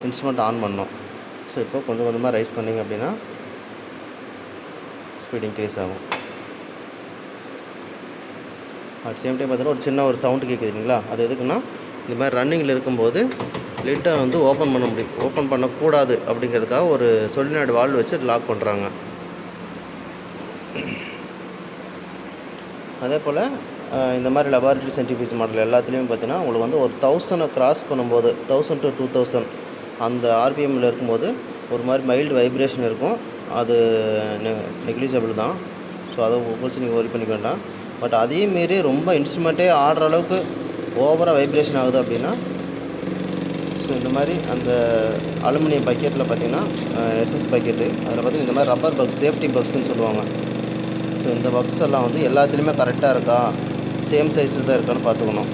Instrument on பண்ணணும். So இப்போ கொஞ்சம் கொஞ்சமாக ரைஸ் பண்ணிங்க அப்படின்னா ஸ்பீட் இன்க்ரீஸ் ஆகும். அட் சேம் டைம் பார்த்தீங்கன்னா ஒரு சின்ன ஒரு சவுண்டு கேட்குது இல்லைங்களா, அது எதுக்குன்னா இந்த மாதிரி ரன்னிங்கில் இருக்கும்போது லிட்டை வந்து ஓப்பன் பண்ண முடியும், ஓப்பன் பண்ணக்கூடாது அப்படிங்கிறதுக்காக ஒரு சொலினாய்டு வால்வு வச்சு லாக் பண்ணுறாங்க. அதே போல் இந்த மாதிரி லெபார்டரி சென்ட்ரிஃபியூஜ் மாடல் எல்லாத்துலேயும் பார்த்தீங்கன்னா உங்களுக்கு வந்து ஒரு 1000 கிராஸ் பண்ணும்போது 1000 to 2000 அந்த ஆர்பிஎம்மில் இருக்கும்போது ஒரு மாதிரி மைல்டு வைப்ரேஷன் இருக்கும். அது நெக்லிஜிபிள் தான். ஸோ அதை குறித்து நீங்கள் ஒரி பண்ணிக்க வேண்டாம். பட் அதையும் மீறி ரொம்ப இன்ஸ்ட்ருமெண்ட்டே ஆடுற அளவுக்கு ஓவராக வைப்ரேஷன் ஆகுது அப்படின்னா, ஸோ இந்த மாதிரி அந்த அலுமினியம் பக்கெட்டில் பார்த்திங்கன்னா எஸ்எஸ் பக்கெட்டு, அதில் பார்த்திங்கன்னா இந்த மாதிரி ரப்பர் பக்ஸ், சேஃப்டி பக்ஸ்ன்னு சொல்லுவாங்க. ஸோ இந்த பக்ஸ் எல்லாம் வந்து எல்லாத்துலேயுமே கரெக்டாக இருக்கா, சேம் சைஸில் தான் இருக்கான்னு பார்த்துக்கணும்.